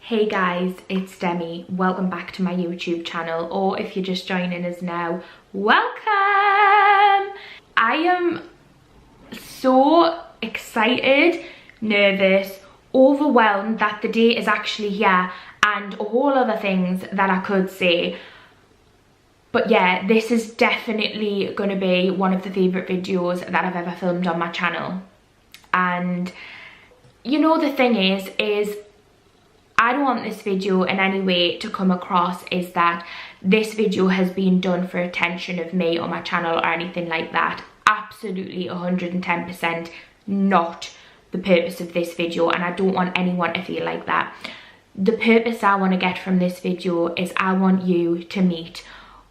Hey guys, it's Demi. Welcome back to my YouTube channel, or if you're just joining us now, welcome! I am so excited, nervous, overwhelmed that the day is actually here, and all other things that I could say. But yeah, this is definitely going to be one of the favourite videos that I've ever filmed on my channel. And you know, the thing is I don't want this video in any way to come across is that this video has been done for attention of me or my channel or anything like that. Absolutely 110% not the purpose of this video, and I don't want anyone to feel like that. The purpose I want to get from this video is I want you to meet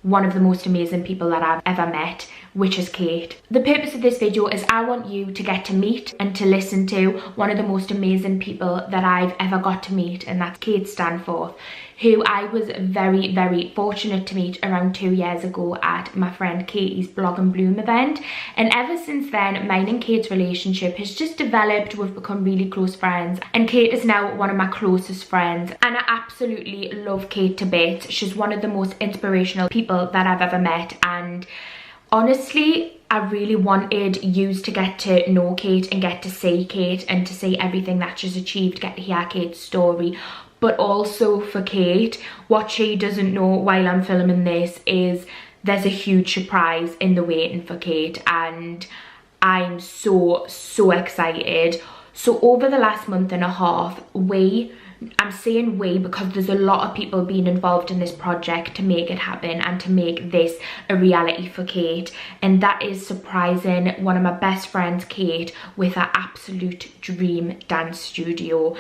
one of the most amazing people that I've ever met, which is Kate. The purpose of this video is I want you to get to meet and to listen to one of the most amazing people that I've ever got to meet, and that's Kate Stanforth, who I was very, very fortunate to meet around 2 years ago at my friend Katie's Blog and Bloom event. And ever since then, mine and Kate's relationship has just developed. We've become really close friends, and Kate is now one of my closest friends, and I absolutely love Kate to bits. She's one of the most inspirational people that I've ever met, and honestly, I really wanted you to get to know Kate and get to see Kate and to see everything that she's achieved, get to hear Kate's story. But also for Kate, what she doesn't know while I'm filming this is there's a huge surprise in the waiting for Kate, and I'm so excited. So over the last month and a half, I'm saying we because there's a lot of people being involved in this project to make it happen and to make this a reality for Kate, and that is surprising one of my best friends, Kate, with her absolute dream dance studio.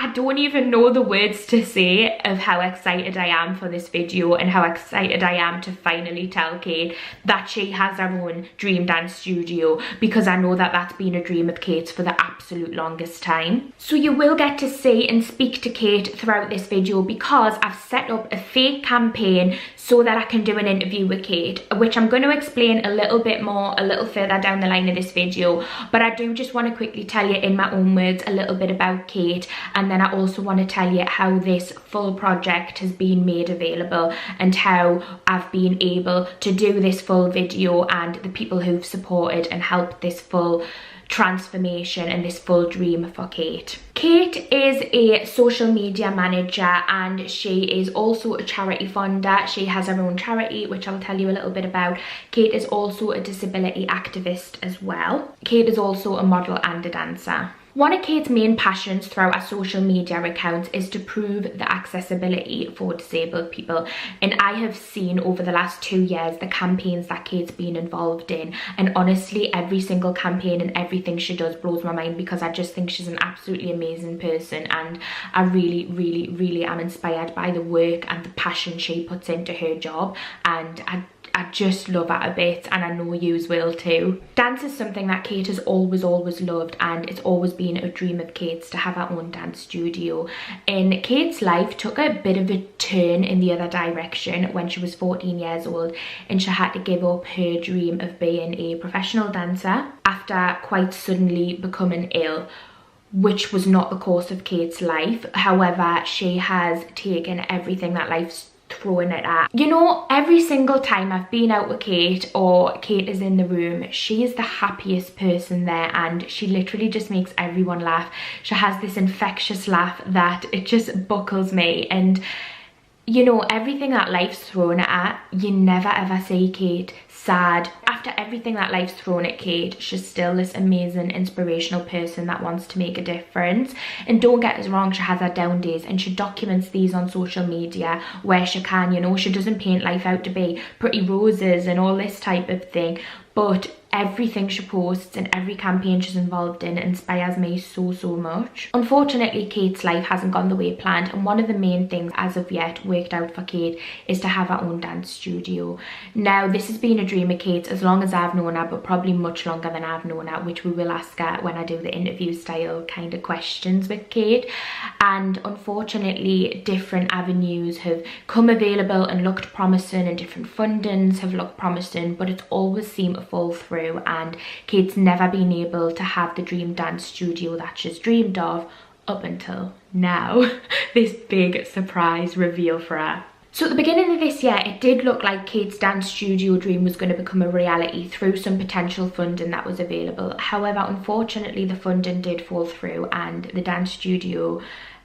I don't even know the words to say of how excited I am for this video and how excited I am to finally tell Kate that she has her own dream dance studio, because I know that that's been a dream of Kate's for the absolute longest time. So you will get to see and speak to Kate throughout this video, because I've set up a fake campaign so that I can do an interview with Kate, which I'm going to explain a little bit more a little further down the line of this video. But I do just want to quickly tell you in my own words a little bit about Kate, and then I also want to tell you how this full project has been made available and how I've been able to do this full video, and the people who've supported and helped this full transformation and this full dream for Kate. Kate is a social media manager, and she is also a charity funder. She has her own charity, which I'll tell you a little bit about. Kate is also a disability activist as well. Kate is also a model and a dancer. One of Kate's main passions throughout her social media accounts is to prove the accessibility for disabled people, and I have seen over the last 2 years the campaigns that Kate's been involved in, and honestly every single campaign and everything she does blows my mind, because I just think she's an absolutely amazing person, and I really am inspired by the work and the passion she puts into her job, and I just love her a bit, and I know yous will too. Dance is something that Kate has always loved, and it's always been a dream of Kate's to have her own dance studio. And Kate's life took a bit of a turn in the other direction when she was 14 years old, and she had to give up her dream of being a professional dancer after quite suddenly becoming ill, which was not the course of Kate's life. However, she has taken everything that life's throwing at her. You know, every single time I've been out with Kate or Kate is in the room, she is the happiest person there, and she literally just makes everyone laugh. She has this infectious laugh that it just buckles me, and you know, everything that life's thrown at her, you never ever see Kate sad. After everything that life's thrown at Kate, she's still this amazing inspirational person that wants to make a difference. And don't get us wrong, she has her down days, and she documents these on social media where she can. You know, she doesn't paint life out to be pretty roses and all this type of thing, but everything she posts and every campaign she's involved in inspires me so much. Unfortunately, Kate's life hasn't gone the way planned, and one of the main things as of yet worked out for Kate is to have her own dance studio. Now, this has been a dream of Kate's as long as I've known her, but probably much longer than I've known her, which we will ask her when I do the interview style kind of questions with Kate. And unfortunately, different avenues have come available and looked promising, and different fundings have looked promising, but it's always seemed to fall through, and Kate's never been able to have the dream dance studio that she's dreamed of, up until now, this big surprise reveal for her. So at the beginning of this year, it did look like Kate's dance studio dream was going to become a reality through some potential funding that was available. However, unfortunately, the funding did fall through and the dance studio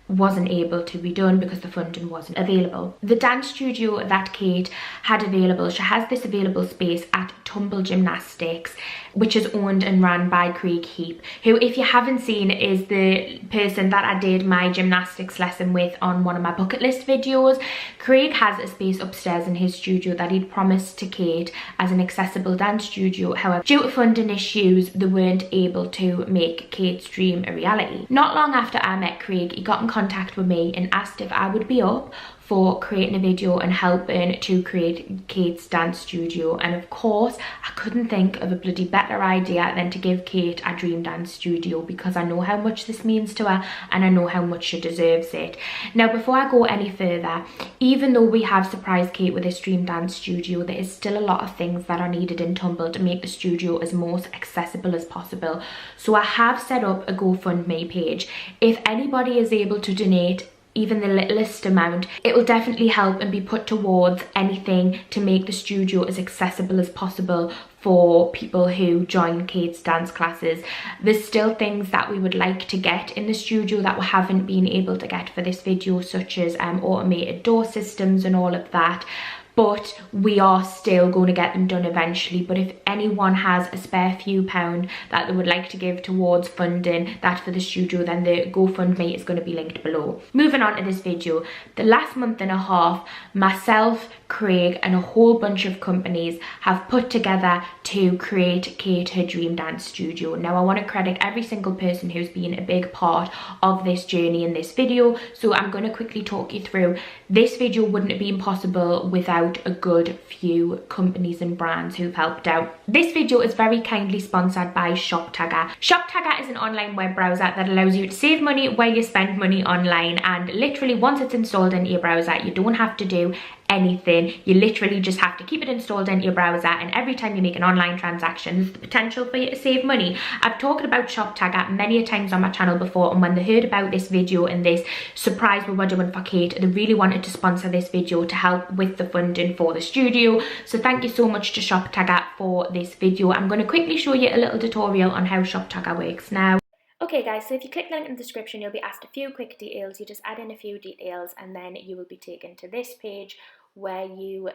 wasn't able to be done because the funding wasn't available. The dance studio that Kate had available, she has this available space at Tumble Gymnastics, which is owned and run by Craig Heap, who, if you haven't seen, is the person that I did my gymnastics lesson with on one of my bucket list videos. Craig has a space upstairs in his studio that he'd promised to Kate as an accessible dance studio. However, due to funding issues, they weren't able to make Kate's dream a reality. Not long after I met Craig, he got in contact with me and asked if I would be up for creating a video and helping to create Kate's dance studio. And of course, I couldn't think of a bloody better idea than to give Kate a dream dance studio, because I know how much this means to her and I know how much she deserves it. Now, before I go any further, even though we have surprised Kate with this dream dance studio, there is still a lot of things that are needed in Tumble to make the studio as most accessible as possible. So I have set up a GoFundMe page. If anybody is able to donate even the littlest amount, it will definitely help and be put towards anything to make the studio as accessible as possible for people who join Kate's dance classes. There's still things that we would like to get in the studio that we haven't been able to get for this video, such as automated door systems and all of that. But we are still going to get them done eventually. But if anyone has a spare few pound that they would like to give towards funding that for the studio, then the GoFundMe is going to be linked below. Moving on to this video, the last month and a half, myself, Craig and a whole bunch of companies have put together to create Kate her dream dance studio. Now, I want to credit every single person who's been a big part of this journey in this video, so I'm going to quickly talk you through. This video wouldn't have been possible without a good few companies and brands who've helped out. This video is very kindly sponsored by ShopTagger. ShopTagger is an online web browser that allows you to save money while you spend money online, and literally once it's installed into your browser, you don't have to do anything. You literally just have to keep it installed into your browser, and every time you make an online transaction, there's the potential for you to save money. I've talked about ShopTagger many a times on my channel before, and when they heard about this video and this surprise we were doing for Kate, they really wanted to sponsor this video to help with the funding for the studio. So thank you so much to ShopTagger for this video. I'm going to quickly show you a little tutorial on how ShopTagger works now. Okay guys, so if you click the link in the description, you'll be asked a few quick details. You just add in a few details and then you will be taken to this page where you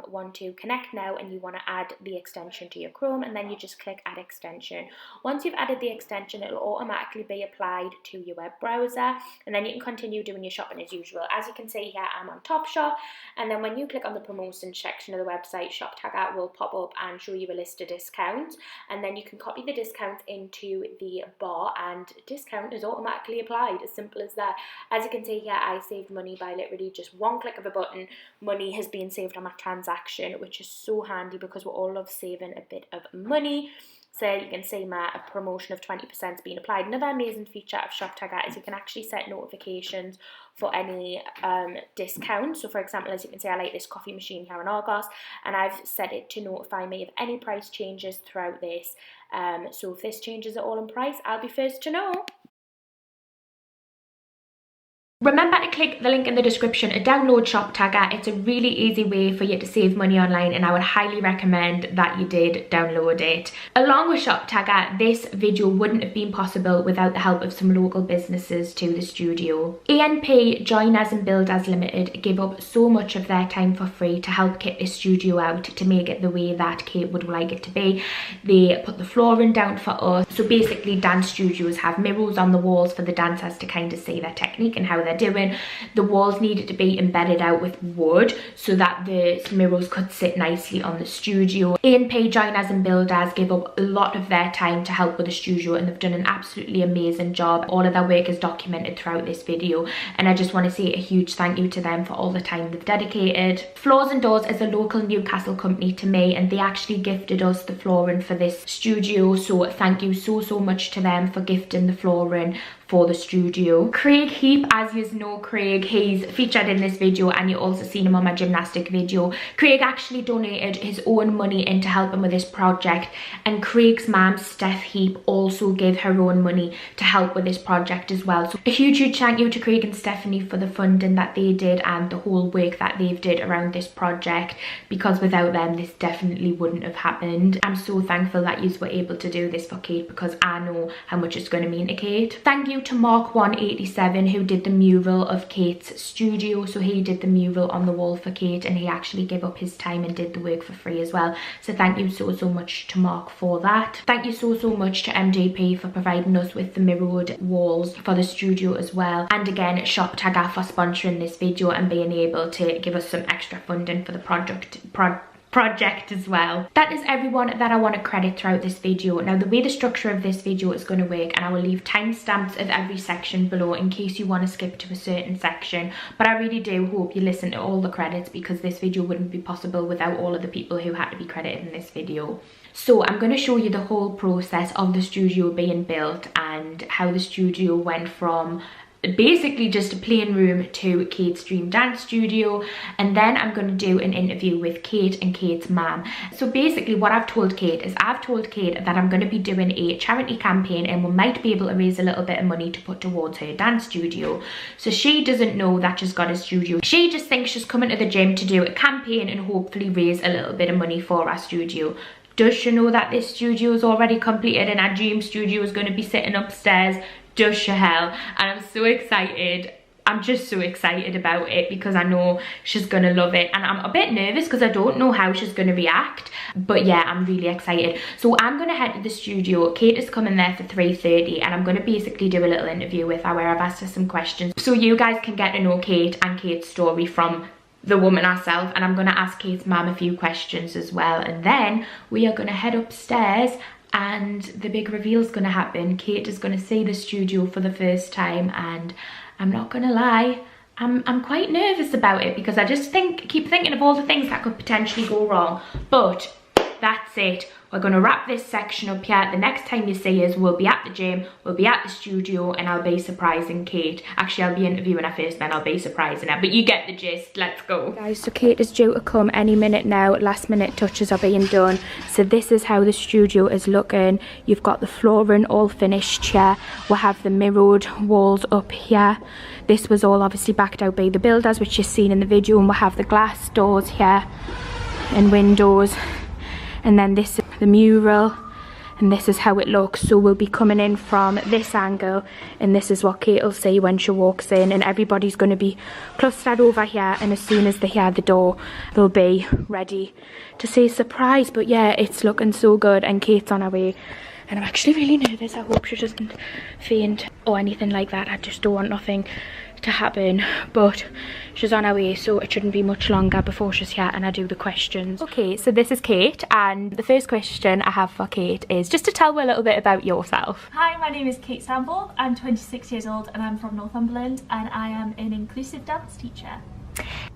want to connect now and you want to add the extension to your Chrome, and then you just click add extension. Once you've added the extension, it will automatically be applied to your web browser, and then you can continue doing your shopping as usual. As you can see here, I'm on Topshop, and then when you click on the promotion section of the website, ShopTagger will pop up and show you a list of discounts, and then you can copy the discount into the bar and discount is automatically applied. As simple as that. As you can see here, I saved money by literally just one click of a button. Money has been saved on my transaction, which is so handy because we all love saving a bit of money. So you can see my promotion of 20% has been applied. Another amazing feature of ShopTagger is you can actually set notifications for any discount. So for example, as you can see, I like this coffee machine here in Argos, and I've set it to notify me of any price changes throughout this. So if this changes at all in price, I'll be first to know. Remember to click the link in the description to download ShopTagger. It's a really easy way for you to save money online, and I would highly recommend that you did download it. Along with ShopTagger, this video wouldn't have been possible without the help of some local businesses to the studio. ANP Joiners and Builders Limited give up so much of their time for free to help kit this studio out to make it the way that Kate would like it to be. They put the flooring down for us. So basically, dance studios have mirrors on the walls for the dancers to kind of see their technique and how they're doing. The walls needed to be embedded out with wood so that the mirrors could sit nicely on the studio. A&P Joiners and Builders give up a lot of their time to help with the studio, and they've done an absolutely amazing job. All of their work is documented throughout this video, and I just want to say a huge thank you to them for all the time they've dedicated. Floors and Doors is a local Newcastle company to me, and they actually gifted us the flooring for this studio, so thank you so much to them for gifting the flooring for the studio. Craig Heap, as you know Craig, he's featured in this video and you also seen him on my gymnastic video. Craig actually donated his own money into helping with this project, and Craig's mum Steph Heap also gave her own money to help with this project as well. So a huge thank you to Craig and Stephanie for the funding that they did and the whole work that they've did around this project, because without them this definitely wouldn't have happened. I'm so thankful that you were able to do this for Kate, because I know how much it's going to mean to Kate. Thank you to Mark 187 who did the mural of Kate's studio. So he did the mural on the wall for Kate, and he actually gave up his time and did the work for free as well. So thank you so much to Mark for that. Thank you so much to MJP for providing us with the mirrored walls for the studio as well, and again Shop Tagger for sponsoring this video and being able to give us some extra funding for the project as well. That is everyone that I want to credit throughout this video. Now the way the structure of this video is going to work, and I will leave timestamps of every section below in case you want to skip to a certain section, but I really do hope you listen to all the credits, because this video wouldn't be possible without all of the people who had to be credited in this video. So I'm going to show you the whole process of the studio being built and how the studio went from basically just a plain room to Kate's dream dance studio, and then I'm going to do an interview with Kate and Kate's mum. So basically what I've told Kate is I've told Kate that I'm going to be doing a charity campaign and we might be able to raise a little bit of money to put towards her dance studio. So she doesn't know that she's got a studio. She just thinks she's coming to the gym to do a campaign and hopefully raise a little bit of money for our studio. Does she know that this studio is already completed and our dream studio is going to be sitting upstairs? Does she hell? And I'm so excited. I'm just so excited about it because I know she's gonna love it, and I'm a bit nervous because I don't know how she's gonna react, but yeah, I'm really excited. So I'm gonna head to the studio. Kate is coming there for 3:30 and I'm gonna basically do a little interview with her where I've asked her some questions so you guys can get to know Kate and Kate's story from the woman herself, and I'm gonna ask Kate's mum a few questions as well, and then we are gonna head upstairs and the big reveal is going to happen. Kate is going to see the studio for the first time, and I'm not going to lie, I'm quite nervous about it because I just keep thinking of all the things that could potentially go wrong. But that's it. We're going to wrap this section up here. The next time you see us, we'll be at the gym, we'll be at the studio, and I'll be surprising Kate. Actually, I'll be interviewing her first, then I'll be surprising her. But you get the gist. Let's go. Guys, so Kate is due to come any minute now. Last minute touches are being done. So this is how the studio is looking. You've got the flooring all finished here. We'll have the mirrored walls up here. This was all obviously backed out by the builders, which you've seen in the video, and we'll have the glass doors here and windows. And then this is the mural, and this is how it looks. So we'll be coming in from this angle, and this is what Kate will see when she walks in, and everybody's going to be clustered over here, and as soon as they hear the door they'll be ready to say surprise. But yeah, it's looking so good, and Kate's on her way, and I'm actually really nervous. I hope she doesn't faint or anything like that. I just don't want nothing to happen, but she's on her way, so it shouldn't be much longer before she's here and I do the questions. Okay, so this is Kate, and the first question I have for Kate is just to tell me a little bit about yourself. Hi, my name is Kate Sample. I'm 26 years old and I'm from Northumberland, and I am an inclusive dance teacher.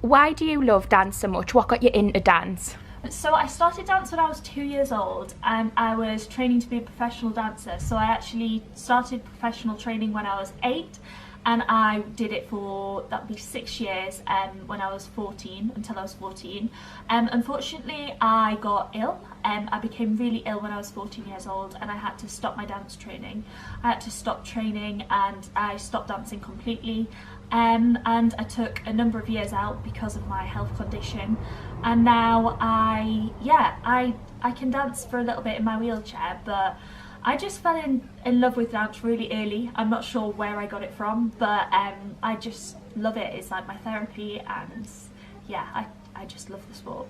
Why do you love dance so much? What got you into dance? So I started dance when I was 2 years old, and I was training to be a professional dancer. So I actually started professional training when I was 8, and I did it for, that would be 6 years when I was 14, until I was 14. Unfortunately, I got ill. I became really ill when I was 14 years old, and I had to stop my dance training. I had to stop training and I stopped dancing completely. And I took a number of years out because of my health condition, and now I can dance for a little bit in my wheelchair, but I just fell in love with dance really early. I'm not sure where I got it from, but I just love it. It's like my therapy, and yeah, I just love the sport.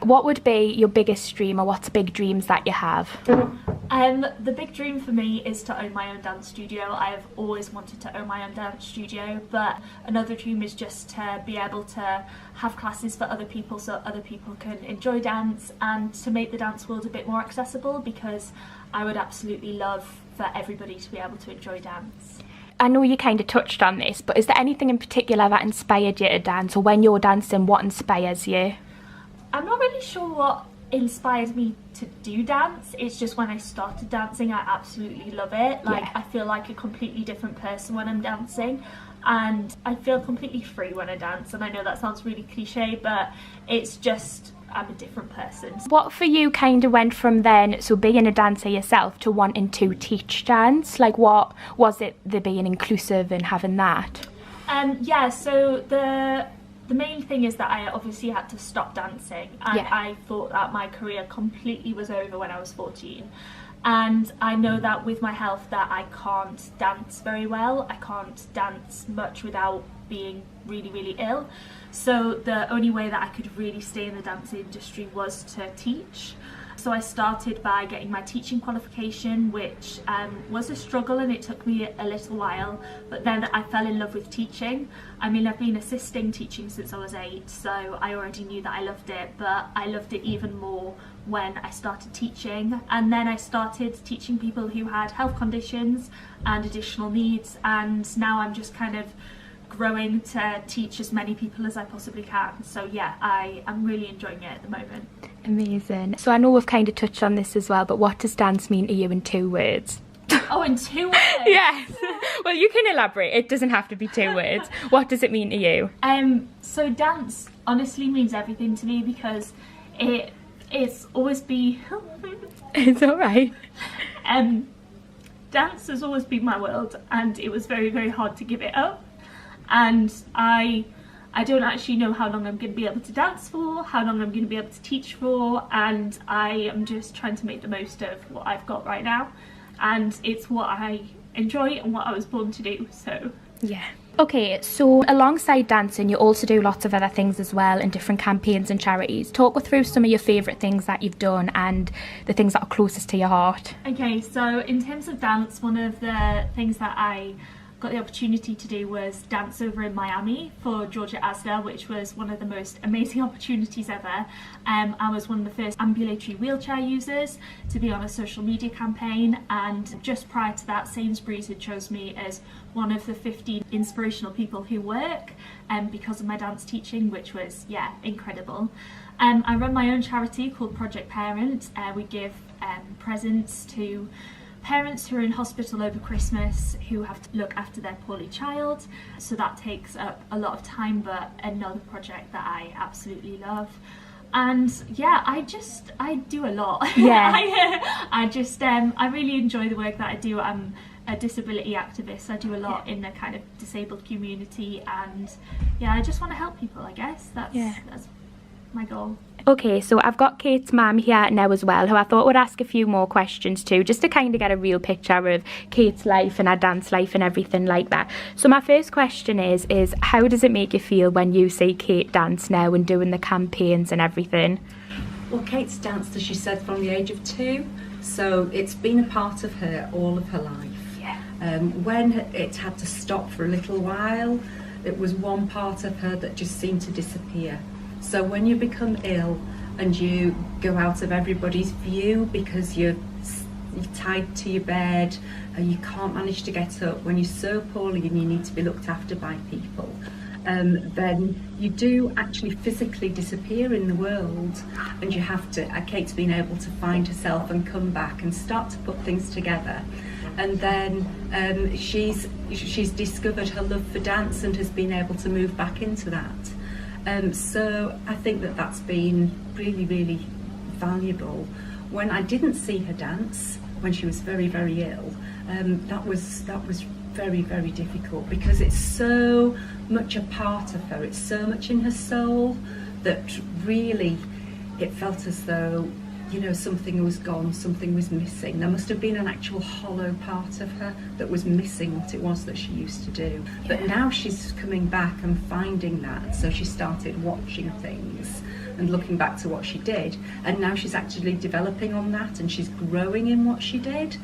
What would be your biggest dream, or what's big dreams that you have? The big dream for me is to own my own dance studio. I have always wanted to own my own dance studio, but another dream is just to be able to have classes for other people so other people can enjoy dance, and to make the dance world a bit more accessible, because I would absolutely love for everybody to be able to enjoy dance. I know you kind of touched on this, but is there anything in particular that inspired you to dance, or when you're dancing, what inspires you? I'm not really sure what inspired me to do dance. It's just when I started dancing, I absolutely love it. Like, I feel like a completely different person when I'm dancing, and I feel completely free when I dance. And I know that sounds really cliche, but it's just, I'm a different person. What for you kind of went from then, so being a dancer yourself, to wanting to teach dance? Like, what was it, the being inclusive and having that? Yeah, so the main thing is that I obviously had to stop dancing, and I thought that my career completely was over when I was 14. And I know that with my health that I can't dance very well. I can't dance much without being really, really ill. So the only way that I could really stay in the dance industry was to teach. So I started by getting my teaching qualification, which was a struggle, and it took me a little while, but then I fell in love with teaching. I mean, I've been assisting teaching since I was 8, so I already knew that I loved it, but I loved it even more when I started teaching. And then I started teaching people who had health conditions and additional needs, and now I'm just kind of growing to teach as many people as I possibly can. So yeah, I'm really enjoying it at the moment. Amazing. So I know we've kind of touched on this as well, but what does dance mean to you in 2 words? Oh, in 2 words? Yes. Well, you can elaborate. It doesn't have to be 2 words. What does it mean to you? So dance honestly means everything to me, because it's always been It's all right. Dance has always been my world, and it was very, very hard to give it up. And I don't actually know how long I'm going to be able to dance for, how long I'm going to be able to teach for, and I am just trying to make the most of what I've got right now. And it's what I enjoy and what I was born to do, so yeah. Okay, so alongside dancing, you also do lots of other things as well in different campaigns and charities. Talk us through some of your favourite things that you've done and the things that are closest to your heart. Okay, so in terms of dance, one of the things that I got the opportunity to do was dance over in Miami for Georgia Asda, which was one of the most amazing opportunities ever. I was one of the first ambulatory wheelchair users to be on a social media campaign, and just prior to that, Sainsbury's had chose me as one of the 15 inspirational people who work because of my dance teaching, which was, yeah, incredible. I run my own charity called Project Parent. We give presents to parents who are in hospital over Christmas who have to look after their poorly child, so that takes up a lot of time, but another project that I absolutely love. And yeah, I do a lot. Yeah. I really enjoy the work that I do. I'm a disability activist. I do a lot in the kind of disabled community, and yeah, I just want to help people, I guess. That's my goal. Okay, so I've got Kate's mum here now as well, who I thought would ask a few more questions too, just to kind of get a real picture of Kate's life and her dance life and everything like that. So my first question is how does it make you feel when you see Kate dance now and doing the campaigns and everything? Well, Kate's danced, as she said, from the age of 2, so it's been a part of her all of her life. Yeah. When it had to stop for a little while, it was one part of her that just seemed to disappear. So when you become ill and you go out of everybody's view because you're tied to your bed and you can't manage to get up, when you're so poorly and you need to be looked after by people, then you do actually physically disappear in the world, and you have to, Kate's been able to find herself and come back and start to put things together. And then she's discovered her love for dance and has been able to move back into that. So I think that that's been really, really valuable. When I didn't see her dance, when she was very, very ill, that was very, very difficult, because it's so much a part of her, it's so much in her soul, that really it felt as though, you know, something was gone, something was missing. There must have been an actual hollow part of her that was missing what it was that she used to do. Yeah. But now she's coming back and finding that, so she started watching things and looking back to what she did, and now she's actually developing on that, and she's growing in what she did.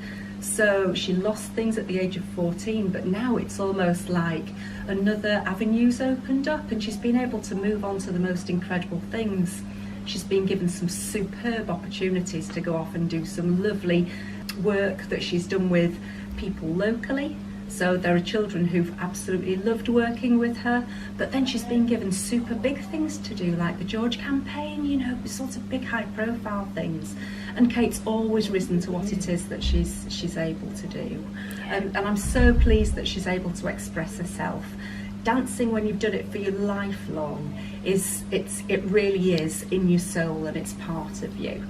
So she lost things at the age of 14, but now it's almost like another avenue's opened up, and she's been able to move on to the most incredible things. She's been given some superb opportunities to go off and do some lovely work that she's done with people locally. So there are children who've absolutely loved working with her, but then she's been given super big things to do, like the George campaign, you know, sort of big high profile things. And Kate's always risen to what it is that she's able to do. And I'm so pleased that she's able to express herself. Dancing, when you've done it for your lifelong, it really is in your soul, and it's part of you.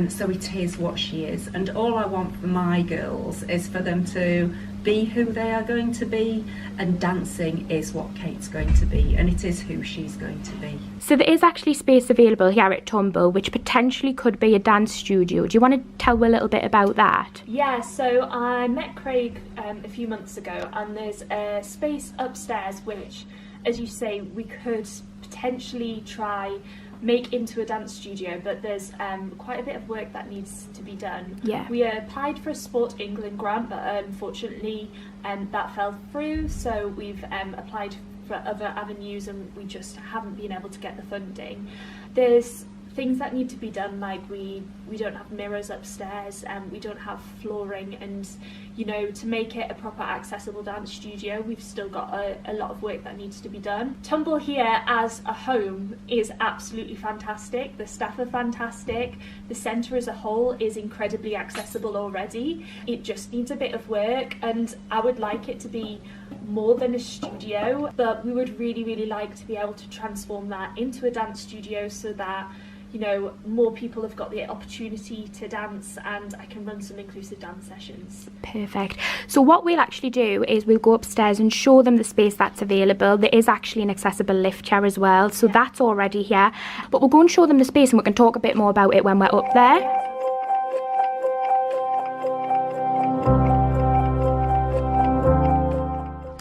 So it is what she is, and all I want for my girls is for them to be who they are going to be, and dancing is what Kate's going to be, and it is who she's going to be. So there is actually space available here at Tumble, which potentially could be a dance studio. Do you want to tell a little bit about that? Yeah, so I met Craig a few months ago, and there's a space upstairs which, as you say, we could potentially try make into a dance studio, but there's quite a bit of work that needs to be done. Yeah. We applied for a Sport England grant, but unfortunately that fell through, so we've applied for other avenues and we just haven't been able to get the funding. There's things that need to be done, like we don't have mirrors upstairs and we don't have flooring, and you know, to make it a proper accessible dance studio, we've still got a lot of work that needs to be done. Tumble here as a home is absolutely fantastic. The staff are fantastic. The centre as a whole is incredibly accessible already. It just needs a bit of work, and I would like it to be more than a studio, but we would really like to be able to transform that into a dance studio so that, you know, more people have got the opportunity to dance, and I can run some inclusive dance sessions. Perfect. So what we'll actually do is we'll go upstairs and show them the space that's available. There is actually an accessible lift here as well, so that's already here. But we'll go and show them the space and we can talk a bit more about it when we're up there.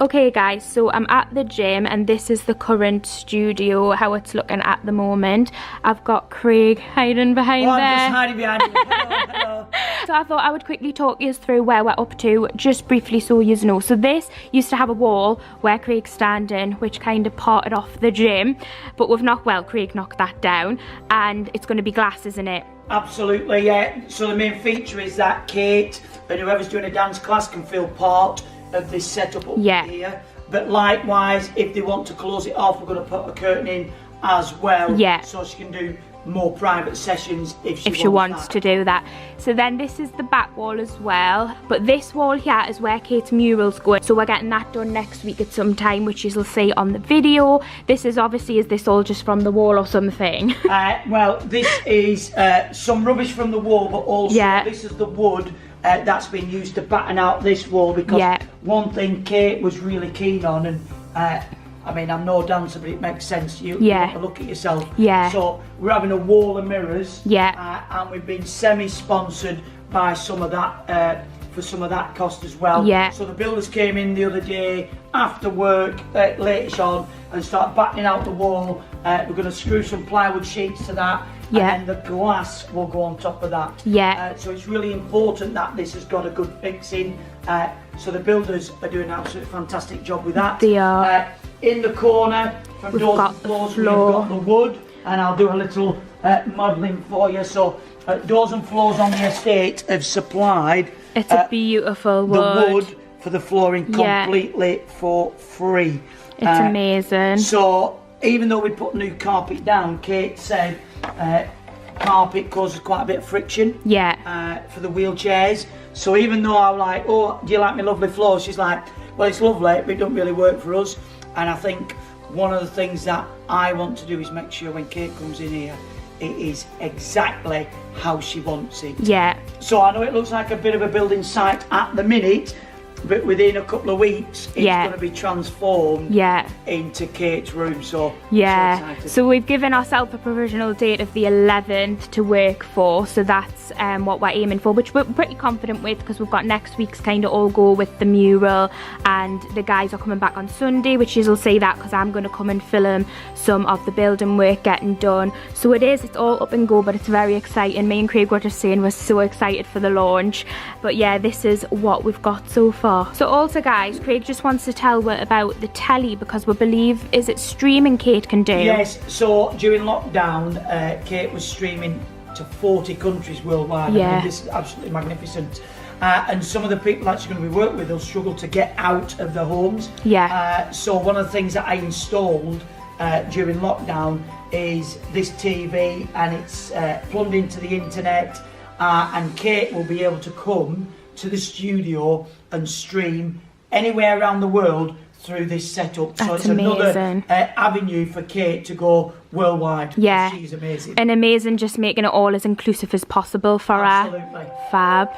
Okay guys, so I'm at the gym and this is the current studio, how it's looking at the moment. I've got Craig hiding behind there. I'm just hiding behind you. Hello. So I thought I would quickly talk you through where we're up to, just briefly so you know. So this used to have a wall where Craig's standing, which kind of parted off the gym, but Craig knocked that down, and it's going to be glass, isn't it? Absolutely, yeah. So the main feature is that Kate and whoever's doing a dance class can feel part of this setup up here. But likewise, if they want to close it off, we're going to put a curtain in as well, so she can do more private sessions if she wants to do that. So then this is the back wall as well, but this wall here is where Kate's mural's going, so we're getting that done next week at some time, which you'll see on the video. This is obviously, is this all just from the wall or something? Well, this is some rubbish from the wall, but also this is the wood that's been used to batten out this wall, because one thing Kate was really keen on, and I mean, I'm no dancer, but it makes sense. You want to look at yourself. So we're having a wall of mirrors. And we've been semi-sponsored by some of that, for some of that cost as well. So the builders came in the other day after work, late on, and started battening out the wall. We're going to screw some plywood sheets to that. And then the glass will go on top of that. So it's really important that this has got a good fixing. So the builders are doing an absolutely fantastic job with that. They are. In the corner, from doors and floors, we've got the wood, and I'll do a little modelling for you. So doors and floors on the estate have supplied it's a beautiful wood. The wood for the flooring completely for free. It's amazing. So even though we put new carpet down, Kate said carpet causes quite a bit of friction for the wheelchairs. So even though I'm like, oh, do you like my lovely floor? She's like, well, it's lovely, but it don't really work for us. And I think one of the things that I want to do is make sure when Kate comes in here, it is exactly how she wants it. So I know it looks like a bit of a building site at the minute, but within a couple of weeks it's going to be transformed into Kate's room. So so we've given ourselves a provisional date of the 11th to work for, so that's what we're aiming for, which we're pretty confident with, because we've got next week's kind of all go with the mural, and the guys are coming back on Sunday, which you'll see that because I'm going to come and film some of the building work getting done. So it's all up and go, but it's very exciting. Me and Craig were just saying we're so excited for the launch. But yeah, this is what we've got so far. So also guys, Craig just wants to tell about the telly, because we believe, is it streaming Kate can do? Yes, so during lockdown, Kate was streaming to 40 countries worldwide. I mean, this is absolutely magnificent. and some of the people actually going to be working with will struggle to get out of their homes. Yeah. So one of the things that I installed during lockdown is this TV, and it's plugged into the internet, and Kate will be able to come to the studio and stream anywhere around the world through this setup. That's so it's amazing. Another avenue for Kate to go worldwide. Yeah. She's amazing. And amazing, just making it all as inclusive as possible for Absolutely. her. Fab.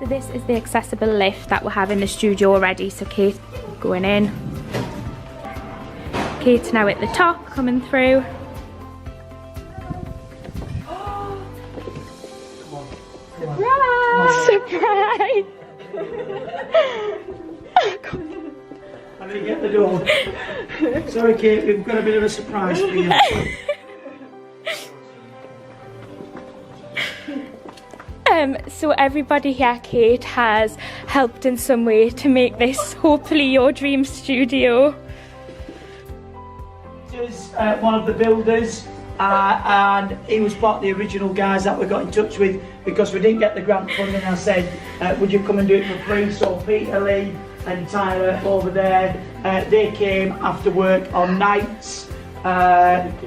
This is the accessible lift that we have in the studio already. So Kate's going in. Kate's now at the top, coming through. Surprise! Surprise! How did you get the door? Sorry Kate, we've got a bit of a surprise for you. So everybody here, Kate, has helped in some way to make this hopefully your dream studio. He was one of the builders, and he was part of the original guys that we got in touch with because we didn't get the grant funding. I said, would you come and do it for free? So Peter, Lee and Tyler over there, they came after work on nights,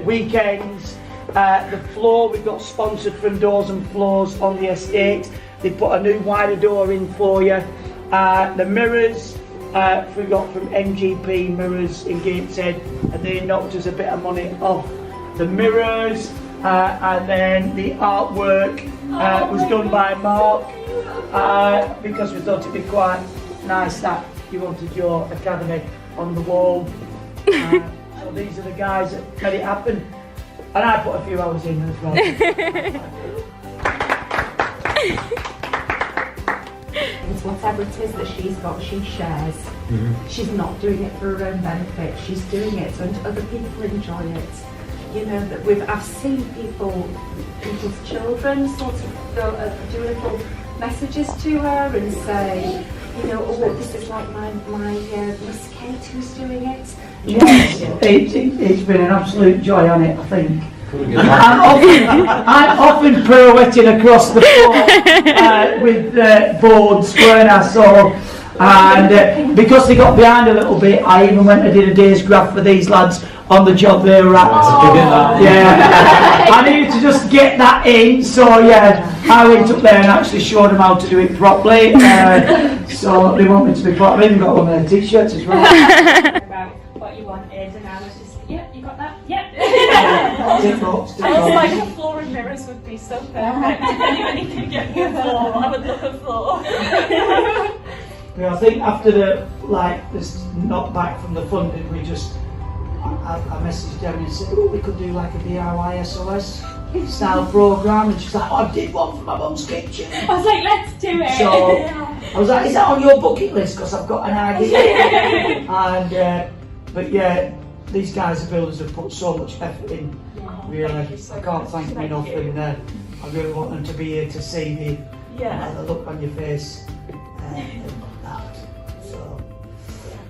weekends. The floor, we got sponsored from Doors and Floors on the estate. They put a new wider door in for you. The mirrors, we got from MGP Mirrors in Gateshead, and they knocked us a bit of money off the mirrors. And then the artwork was done by Mark, because we thought it'd be quite nice that you wanted your academy on the wall. So these are the guys that made it happen. And I put a few hours in as well. It's whatever it is that she's got, she shares. She's not doing it for her own benefit. She's doing it so other people enjoy it. You know, that I've seen people's children sort of do little messages to her and say, you know, oh, this is like my Miss Kate who's doing it. Yes, it's been an absolute joy on it, I think. I'm often pirouetting across the floor with boards, weren't I? So, and because they got behind a little bit, I even went and did a day's graph for these lads on the job they were at. Yeah, I needed to just get that in. So yeah, I went up there and actually showed them how to do it properly. So they want me to be proper. I've even got one of their t-shirts as well. About what you wanted, and I was just, yep, you got that, yep. I was like, a floor and mirrors would be so perfect. If anybody could get me a floor, I would love a floor. Yeah, I think after this knockback from the funding, we just, I messaged Demi and said, oh, we could do like a DIY SOS style programme, and she's like, oh, I did one for my mum's kitchen. I was like, let's do it. So I was like, is that on your bucket list? Because I've got an idea. And but yeah, these guys, the builders, have put so much effort in. Really, I can't thank them enough, and I really want them to be here to see the look on your face. So.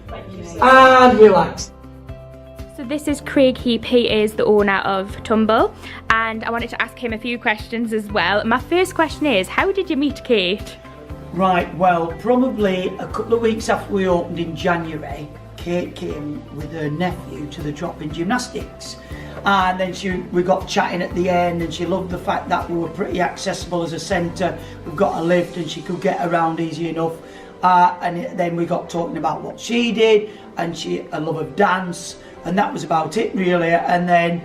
But And relax. So this is Craig Heap. He is the owner of Tumble, and I wanted to ask him a few questions as well. My first question is, how did you meet Kate? Right, well, probably a couple of weeks after we opened in January, Kate came with her nephew to the drop-in gymnastics, and then we got chatting at the end, and she loved the fact that we were pretty accessible as a centre. We've got a lift and she could get around easy enough, and then we got talking about what she did and a love of dance, and that was about it really. And then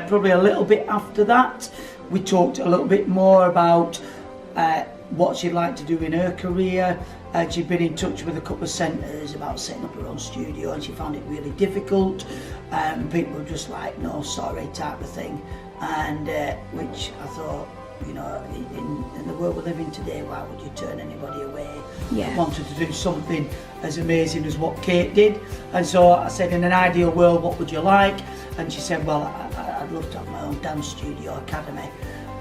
probably a little bit after that we talked a little bit more about what she'd like to do in her career. She'd been in touch with a couple of centres about setting up her own studio, and she found it really difficult. People were just like, no, sorry, type of thing. And which I thought, you know, in the world we live in today, why would you turn anybody away? Yeah. I wanted to do something as amazing as what Kate did. And so I said, in an ideal world, what would you like? And she said, well, I'd love to have my own dance studio academy.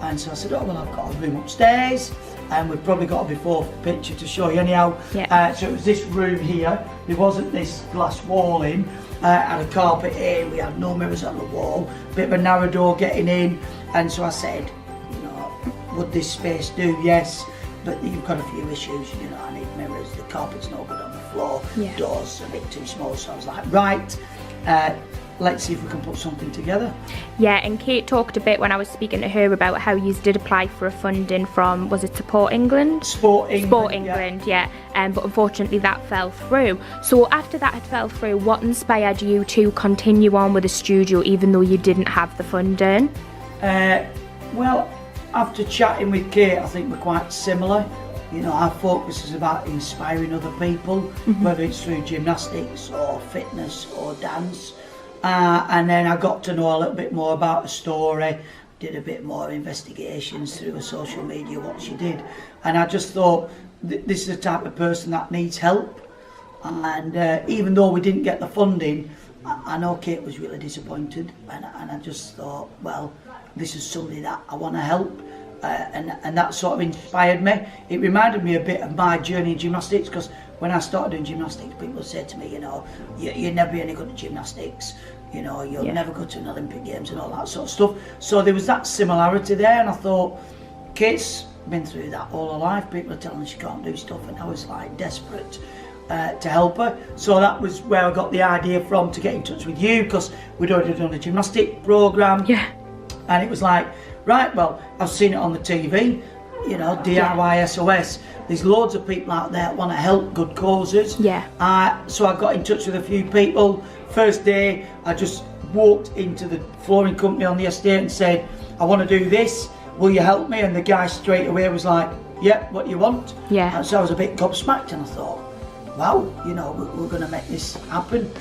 And so I said, oh, well, I've got a room upstairs, and we've probably got a before picture to show you anyhow. Yeah. So it was this room here. There wasn't this glass wall in. Had a carpet in, we had no mirrors on the wall, bit of a narrow door getting in. And so I said, you know, would this space do? Yes, but you've got a few issues, you know, I need mirrors, the carpet's no good on the floor, yeah. Doors a bit too small. So I was like, right, let's see if we can put something together. Yeah, and Kate talked a bit when I was speaking to her about how you did apply for a funding from, was it Support England? Sport England, yeah. But unfortunately that fell through. So after that had fell through, what inspired you to continue on with the studio even though you didn't have the funding? Well, after chatting with Kate, I think we're quite similar. You know, our focus is about inspiring other people, whether it's through gymnastics or fitness or dance. And then I got to know a little bit more about the story, did a bit more investigations through her social media, what she did. And I just thought, this is the type of person that needs help. And even though we didn't get the funding, I know Kate was really disappointed. And I just thought, well, this is somebody that I want to help. And that sort of inspired me. It reminded me a bit of my journey in gymnastics, because when I started doing gymnastics, people said to me, you know, you'll never be any good at gymnastics, you know, you'll never go to an Olympic Games and all that sort of stuff. So there was that similarity there, and I thought, Kate's been through that all her life. People are telling her she can't do stuff, and I was like desperate to help her. So that was where I got the idea from, to get in touch with you, because we'd already done a gymnastic programme. Yeah. And it was like, right, well, I've seen it on the TV, you know, DIY SOS. There's loads of people out there that want to help good causes. Yeah. So I got in touch with a few people. First day, I just walked into the flooring company on the estate and said, I want to do this, will you help me? And the guy straight away was like, yeah, what do you want? Yeah. And so I was a bit gobsmacked, and I thought, wow, you know, we're going to make this happen.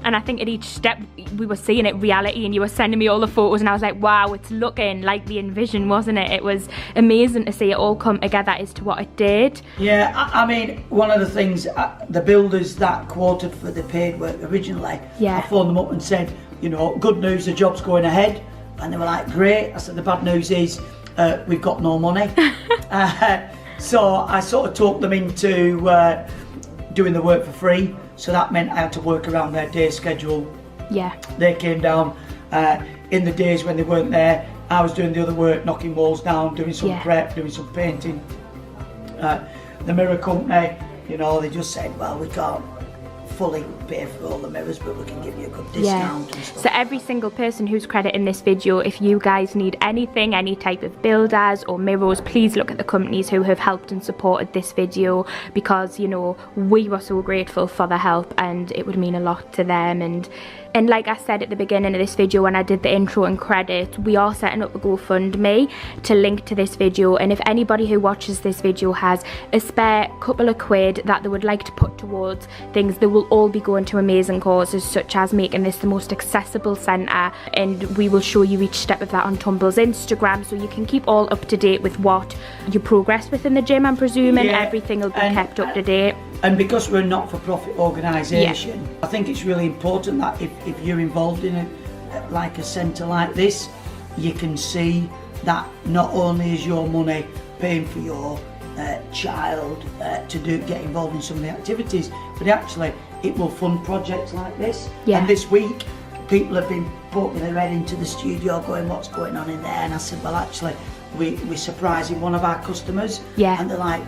And I think at each step we were seeing it reality, and you were sending me all the photos, and I was like, wow, it's looking like the envision, wasn't it? It was amazing to see it all come together as to what it did. Yeah, I mean, one of the things, the builders that quoted for the paid work originally, I phoned them up and said, you know, good news, the job's going ahead. And they were like, great. I said, the bad news is we've got no money. So I sort of talked them into doing the work for free. So that meant I had to work around their day schedule. Yeah. They came down in the days when they weren't there. I was doing the other work, knocking walls down, doing some prep, doing some painting. The mirror company, you know, they just said, well, we can't fully pay for all the mirrors, but we can give you a good discount and stuff. So every single person who's credited in this video, if you guys need anything, any type of builders or mirrors, please look at the companies who have helped and supported this video, because, you know, we were so grateful for the help, and it would mean a lot to them. And like I said at the beginning of this video when I did the intro and credit, we are setting up a GoFundMe to link to this video, and if anybody who watches this video has a spare couple of quid that they would like to put towards things, they will all be going to amazing causes, such as making this the most accessible centre, and we will show you each step of that on Tumble's Instagram, so you can keep all up to date with what you progress within the gym. I'm presuming everything will be kept up to date. And because we're a not-for-profit organisation, I think it's really important that if you're involved in a centre like this, you can see that not only is your money paying for your child to get involved in some of the activities, but actually it will fund projects like this. Yeah. And this week, people have been poking their head into the studio going, what's going on in there? And I said, well, actually, we're surprising one of our customers. Yeah. And they're like,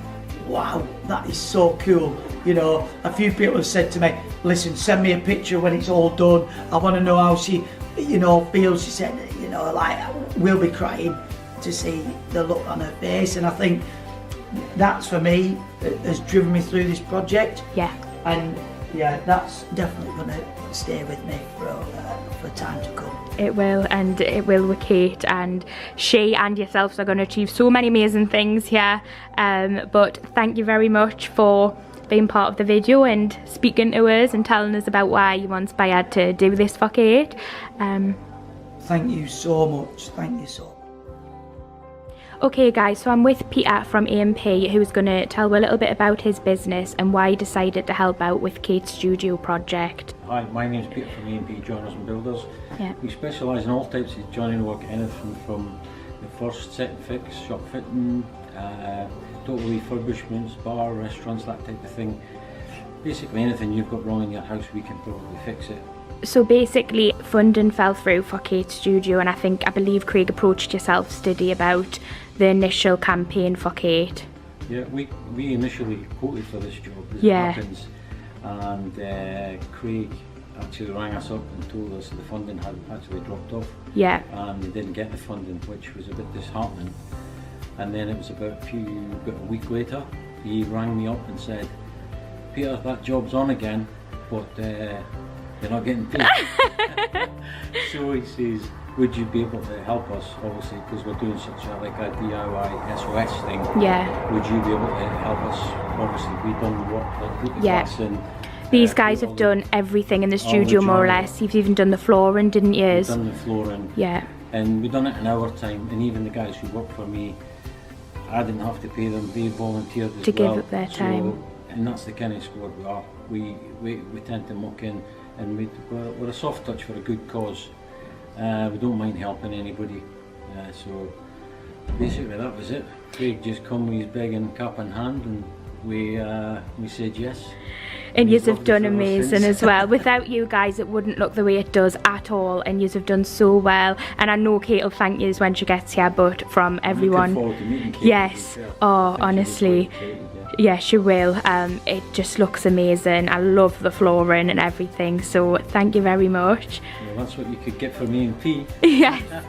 wow, that is so cool. You know, a few people have said to me, listen, send me a picture when it's all done. I want to know how she, you know, feels. She said, you know, like, we'll be crying to see the look on her face. And I think that's, for me, has driven me through this project. Yeah. And yeah, that's definitely going to stay with me for time to come. It will, and it will with Kate, and she and yourselves are going to achieve so many amazing things here. But thank you very much for being part of the video and speaking to us and telling us about why you were inspired to do this for Kate. Thank you so much. Thank you so much. Okay guys, so I'm with Peter from AMP, who's going to tell a little bit about his business and why he decided to help out with Kate's studio project. Hi, my name's Peter from AMP Joiners and Builders. Yeah. We specialise in all types of joinery work, anything from the first set and fix, shop fitting, total refurbishments, bar, restaurants, that type of thing. Basically anything you've got wrong in your house, we can probably fix it. So basically funding fell through for Kate's studio, and I believe Craig approached yourself, did he, about the initial campaign for Kate? Yeah, we initially quoted for this job, as yeah. it happens, and Craig actually rang us up and told us the funding had actually dropped off. Yeah. And they didn't get the funding, which was a bit disheartening. And then it was about a week later, he rang me up and said, Peter, that job's on again, but you're not getting paid. So he says, would you be able to help us, obviously, because we're doing such a DIY SOS thing. Yeah. Would you be able to help us? Obviously, we've done what, like, put the glass in. These guys have done everything in the studio, more or less. You've even done the flooring, didn't you? We've done the flooring. Yeah. And we've done it in our time, and even the guys who work for me, I didn't have to pay them, they volunteered as well. To give up their time. And that's the kind of squad we are. We tend to muck in, and we're a soft touch for a good cause. We don't mind helping anybody. So basically that was it. Craig just come with his begging cap in hand, and we said yes. And yous have done amazing as well. Without you guys, it wouldn't look the way it does at all, and yous have done so well. And I know Kate will thank yous when she gets here, but from everyone, looking forward to meeting Kate. yes, oh honestly, yeah, she will. It just looks amazing. I love the flooring and everything, so thank you very much. Well, that's what you could get from me and P. Yes.